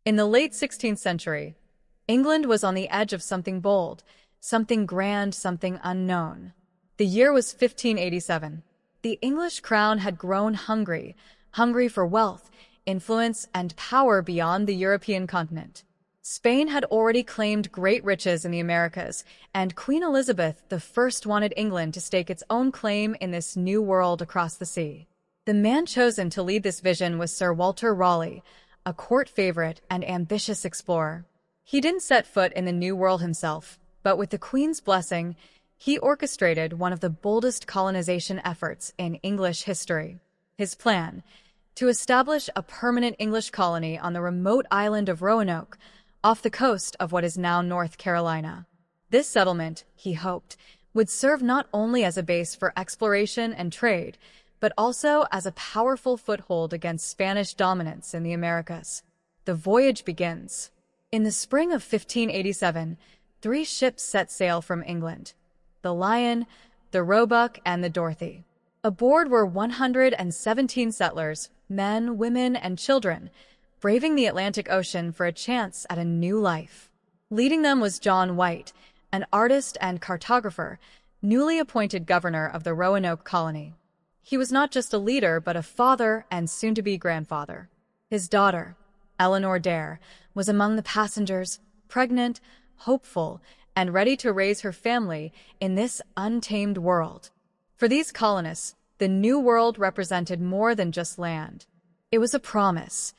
In the late 16th century, England was on the edge of something bold, something grand, something unknown. The year was 1587. The English crown had grown hungry for wealth, influence, and power beyond the European continent. Spain had already claimed great riches in the Americas, and Queen Elizabeth I wanted England to stake its own claim in this new world across the sea. The man chosen to lead this vision was Sir Walter Raleigh, a court favorite and ambitious explorer. He didn't set foot in the New World himself, but with the Queen's blessing, he orchestrated one of the boldest colonization efforts in English history. His plan, to establish a permanent English colony on the remote island of Roanoke, off the coast of what is now North Carolina. This settlement, he hoped, would serve not only as a base for exploration and trade, but also as a powerful foothold against Spanish dominance in the Americas. The voyage begins. In the spring of 1587, 3 ships set sail from England: the Lion, the Roebuck, and the Dorothy. Aboard were 117 settlers, men, women, and children, braving the Atlantic Ocean for a chance at a new life. Leading them was John White, an artist and cartographer, newly appointed governor of the Roanoke colony. He was not just a leader, but a father and soon-to-be grandfather. His daughter, Eleanor Dare, was among the passengers, pregnant, hopeful, and ready to raise her family in this untamed world. For these colonists, the New World represented more than just land. It was a promise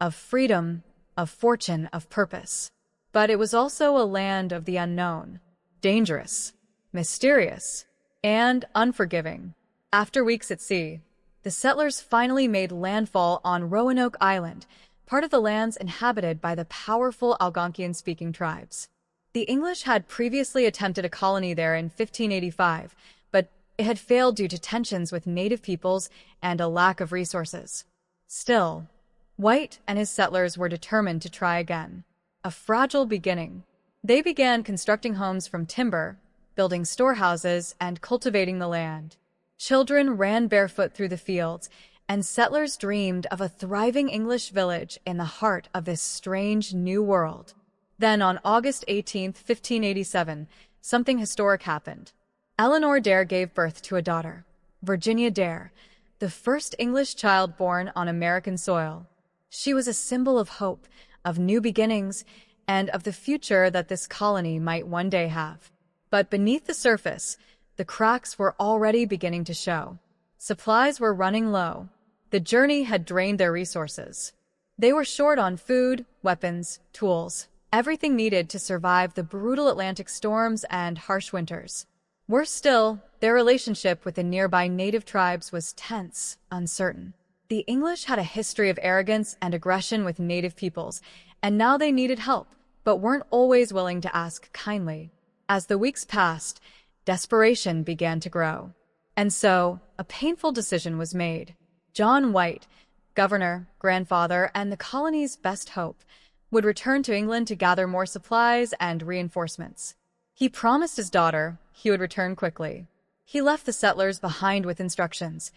of freedom, of fortune, of purpose. But it was also a land of the unknown, dangerous, mysterious, and unforgiving. After weeks at sea, the settlers finally made landfall on Roanoke Island, part of the lands inhabited by the powerful Algonquian-speaking tribes. The English had previously attempted a colony there in 1585, but it had failed due to tensions with native peoples and a lack of resources. Still, White and his settlers were determined to try again. A fragile beginning. They began constructing homes from timber, building storehouses, and cultivating the land. Children ran barefoot through the fields, and settlers dreamed of a thriving English village in the heart of this strange new world. Then, on August 18, 1587, something historic happened. Eleanor Dare gave birth to a daughter, Virginia Dare, the first English child born on American soil. She was a symbol of hope, of new beginnings, and of the future that this colony might one day have. But beneath the surface, the cracks were already beginning to show. Supplies were running low. The journey had drained their resources. They were short on food, weapons, tools, everything needed to survive the brutal Atlantic storms and harsh winters. Worse still, their relationship with the nearby native tribes was tense, uncertain. The English had a history of arrogance and aggression with native peoples, and now they needed help, but weren't always willing to ask kindly. As the weeks passed, desperation began to grow. And so, a painful decision was made. John White, governor, grandfather, and the colony's best hope, would return to England to gather more supplies and reinforcements. He promised his daughter he would return quickly. He left the settlers behind with instructions.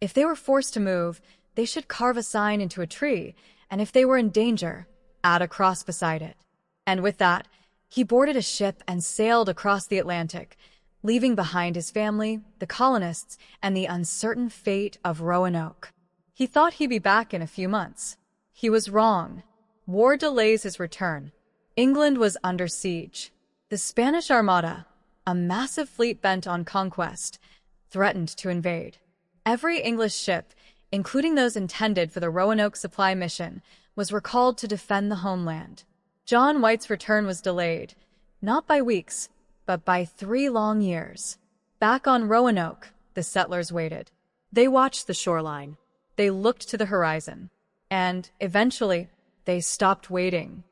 If they were forced to move, they should carve a sign into a tree, and if they were in danger, add a cross beside it. And with that, he boarded a ship and sailed across the Atlantic, leaving behind his family, the colonists, and the uncertain fate of Roanoke. He thought he'd be back in a few months. He was wrong. War delays his return. England was under siege. The Spanish Armada, a massive fleet bent on conquest, threatened to invade. Every English ship, including those intended for the Roanoke supply mission, was recalled to defend the homeland. John White's return was delayed, not by weeks, but by 3 long years. Back on Roanoke, the settlers waited. They watched the shoreline. They looked to the horizon. And, eventually, they stopped waiting.